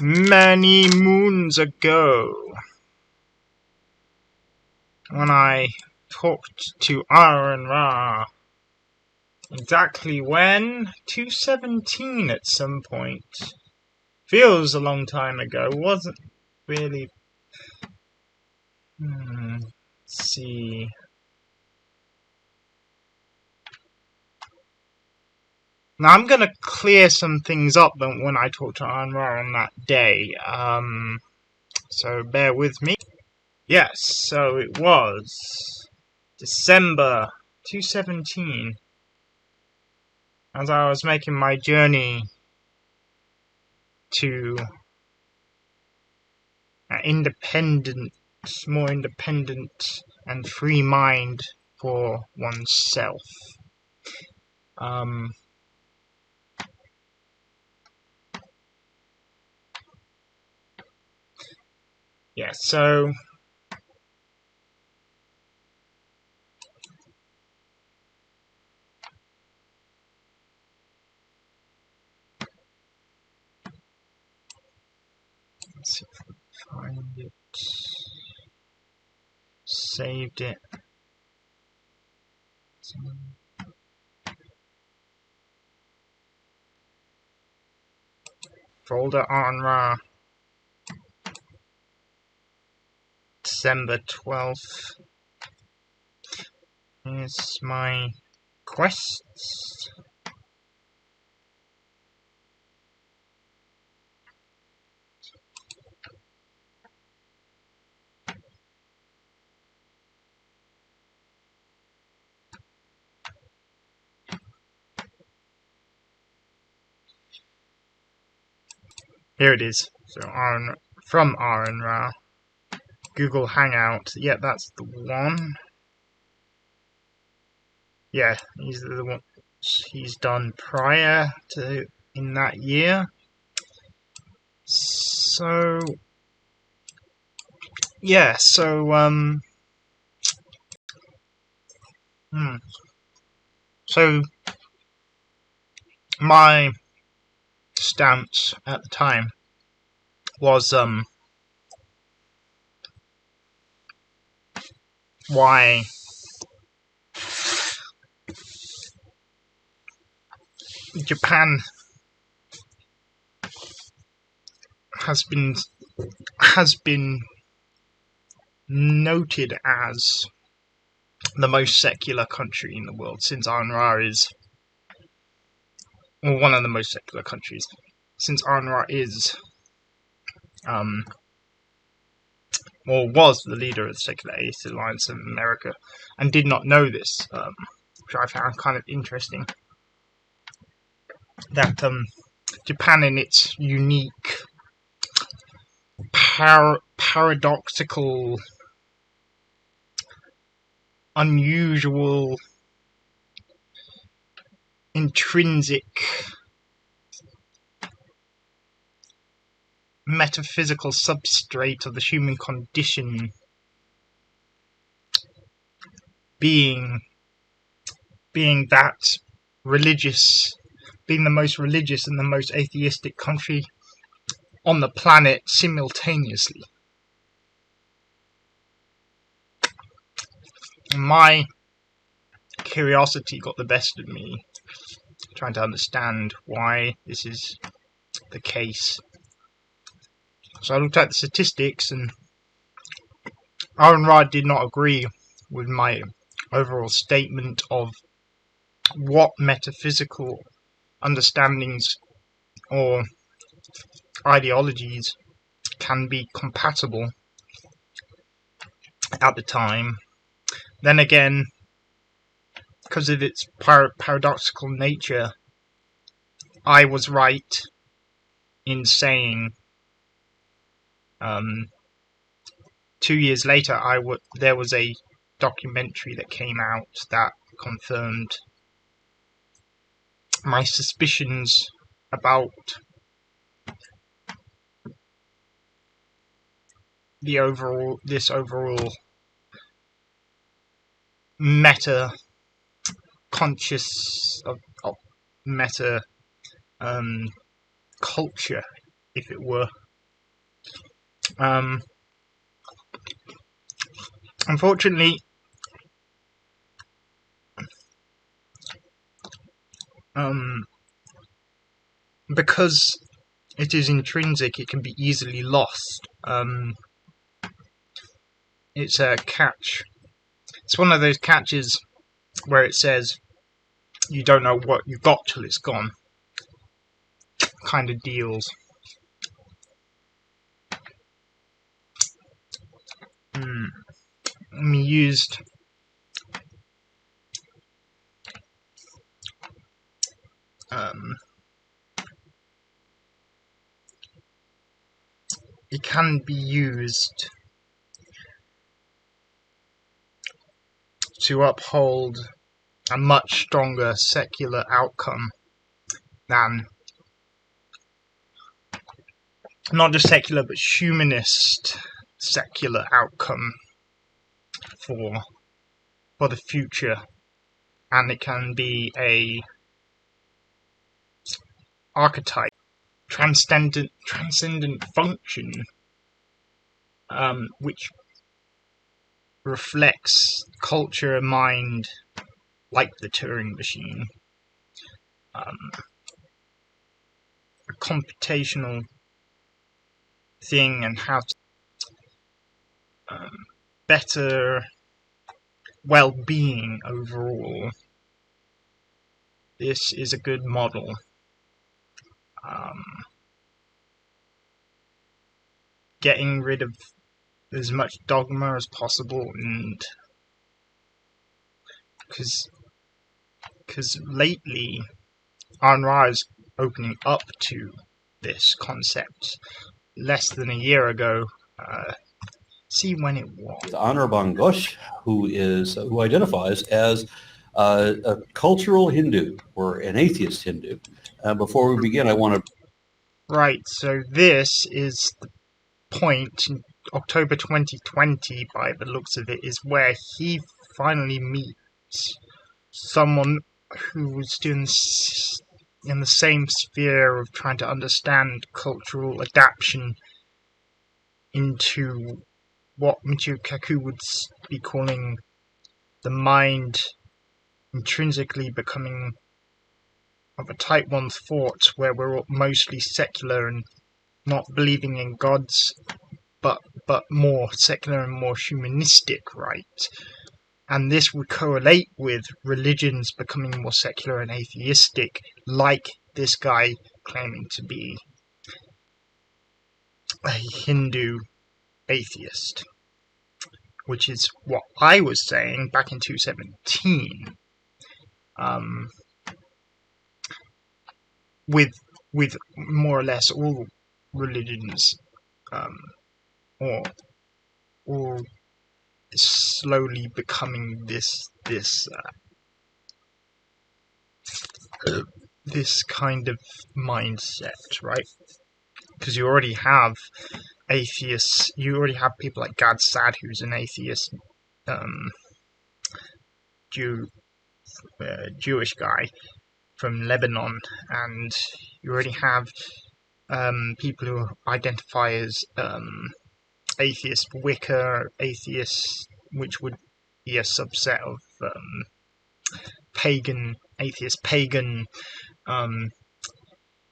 Many moons ago, when I talked to Aaron Ra, exactly when? 217 at some point. Feels a long time ago, wasn't really. Let's see. Now I'm gonna clear some things up when I talked to Aaron Ra on that day. So bear with me. Yes, so it was December 2017, as I was making my journey to an more independent and free mind for oneself. Yeah, so let's see if I can find it. Saved it. Folder on Ra. December 12th. Here's my quests. Here it is. So from Aaron Ra. Google Hangout. Yeah, that's the one. Yeah, these are the ones he's done prior to in that year. So yeah, so so my stance at the time was why Japan has been noted as the most secular country in the world since Aaron Ra is, or one of the most secular countries since Aaron Ra is or was the leader of the Secular Atheist Alliance of America, and did not know this, which I found kind of interesting. That Japan, in its unique, paradoxical, unusual, intrinsic, metaphysical substrate of the human condition, being that religious, being the most religious and the most atheistic country on the planet simultaneously. My curiosity got the best of me, trying to understand why this is the case. So I looked at the statistics, and Aaron Ra did not agree with my overall statement of what metaphysical understandings or ideologies can be compatible at the time. Then again, because of its paradoxical nature, I was right in saying 2 years later there was a documentary that came out that confirmed my suspicions about this overall meta conscious of meta culture, if it were. Unfortunately, because it is intrinsic, it can be easily lost. It's a catch. It's one of those catches where it says you don't know what you got till it's gone. Kind of deals. We used it can be used to uphold a much stronger secular outcome than not just secular but humanist secular outcome for the future, and it can be a archetype, transcendent function, which reflects culture and mind like the Turing machine, a computational thing, and how to better well-being overall. This is a good model. Getting rid of as much dogma as possible, and because lately Ayn is opening up to this concept. Less than a year ago, see when it was. Anar Bangosh, who identifies as a cultural Hindu or an atheist Hindu. Before we begin, I want to... Right, so this is the point in October 2020, by the looks of it, is where he finally meets someone who was doing in the same sphere of trying to understand cultural adaptation into what Michio Kaku would be calling the mind intrinsically becoming of a type 1 thought, where we're mostly secular and not believing in gods, but more secular and more humanistic, right? And this would correlate with religions becoming more secular and atheistic, like this guy claiming to be a Hindu atheist, which is what I was saying back in 2017. With more or less all religions, or slowly becoming this kind of mindset, right? Because you already have atheists, you already have people like Gad Saad, who's an atheist, Jewish guy from Lebanon, and you already have people who identify as atheist Wicca, atheist, which would be a subset of atheist pagan.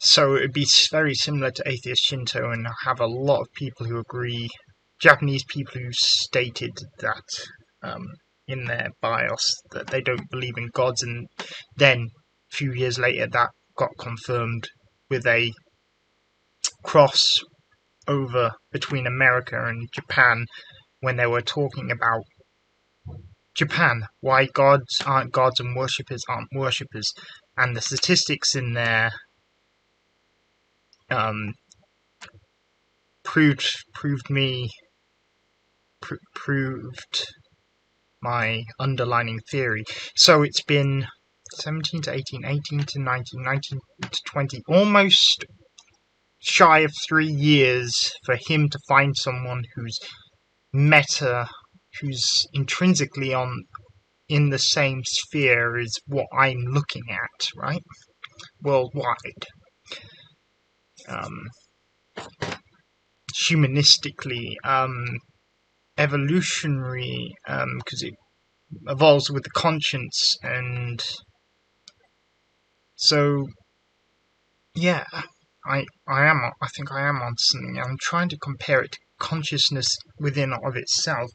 So it would be very similar to atheist Shinto, and have a lot of people who agree, Japanese people who stated that in their bios that they don't believe in gods, and then a few years later that got confirmed with a cross over between America and Japan, when they were talking about Japan, why gods aren't gods and worshippers aren't worshippers, and the statistics in there proved my underlining theory. So it's been 17 to 18, 18 to 19, 19 to 20, almost shy of 3 years for him to find someone who's intrinsically in the same sphere as what I'm looking at, right? Worldwide. humanistically, evolutionary, because it evolves with the conscience, and so yeah, I think I am on something. I'm trying to compare it to consciousness within of itself.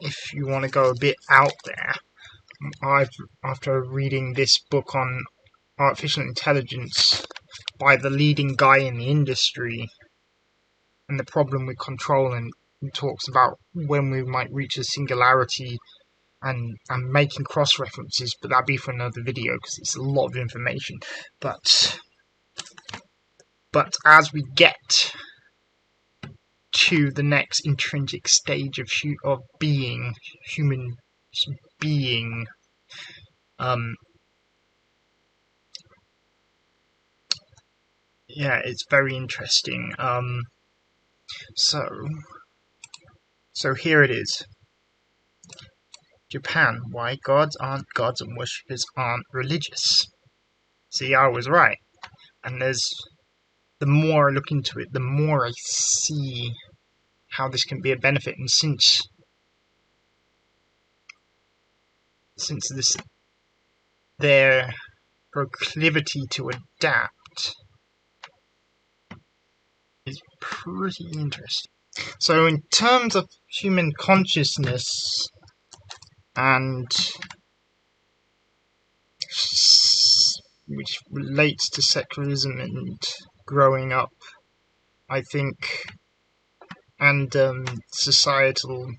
If you want to go a bit out there, after reading this book on artificial intelligence by the leading guy in the industry and the problem with control, and he talks about when we might reach a singularity, and I'm making cross references, but that'd be for another video because it's a lot of information. But as we get to the next intrinsic stage of being, human being, yeah, it's very interesting. So here it is. Japan, why gods aren't gods and worshippers aren't religious. See, I was right. And the more I look into it, the more I see how this can be a benefit. And since this their proclivity to adapt is pretty interesting. So in terms of human consciousness and which relates to secularism and growing up, I think, and societal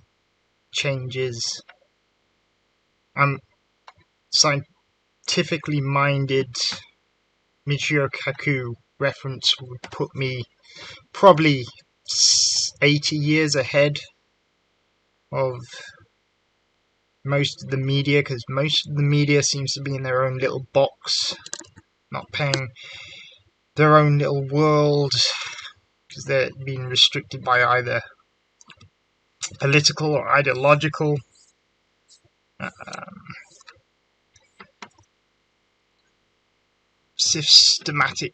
changes, scientifically minded Michio Kaku reference would put me probably 80 years ahead of most of the media, because most of the media seems to be in their own little box, not paying their own little world, because they're being restricted by either political or ideological systematic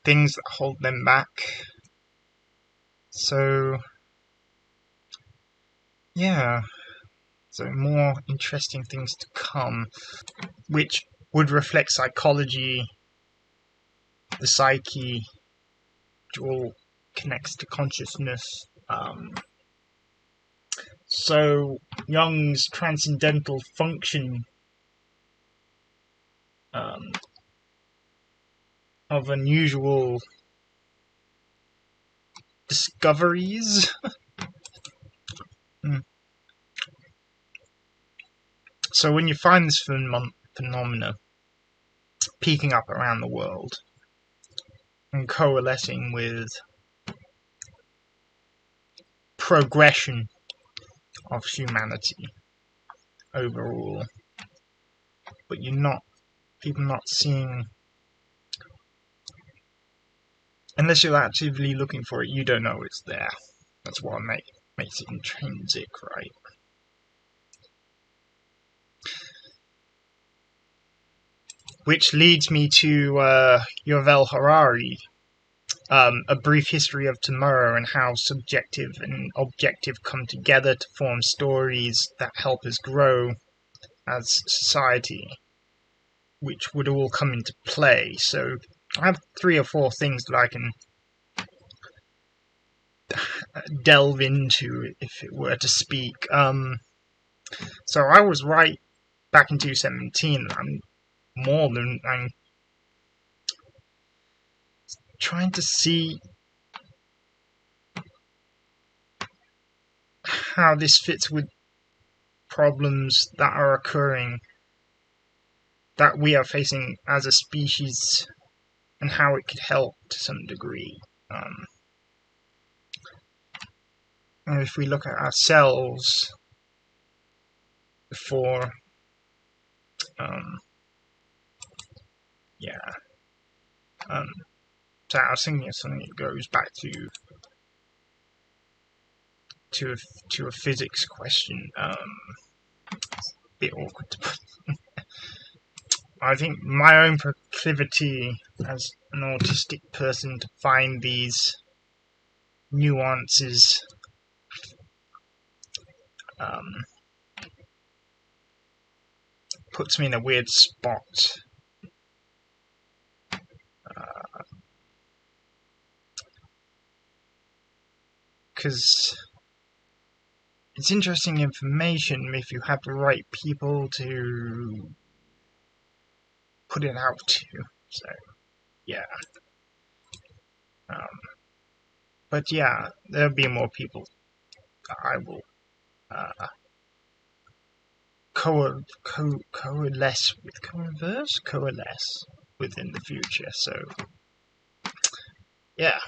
things that hold them back. So yeah, so more interesting things to come, which would reflect psychology, the psyche, which all connects to consciousness. So Jung's transcendental function of unusual discoveries. So when you find this phenomena peeking up around the world and coalescing with progression of humanity overall, but people not seeing, unless you're actively looking for it, you don't know it's there. That's what makes it intrinsic, right? Which leads me to Yuval Harari, A Brief History of Tomorrow, and how subjective and objective come together to form stories that help us grow as society, which would all come into play. So I have 3 or 4 things that I can delve into if it were to speak. So I was right back in 2017. I'm trying to see how this fits with problems that are occurring, that we are facing as a species, and how it could help to some degree. And if we look at ourselves before, so I was thinking of something that goes back to a physics question. It's a bit awkward to put. I think my own proclivity as an autistic person to find these nuances um, puts me in a weird spot. Because it's interesting information if you have the right people to put it out to. So, yeah. But yeah, there'll be more people that I will uh, coalesce with in the future. So, yeah.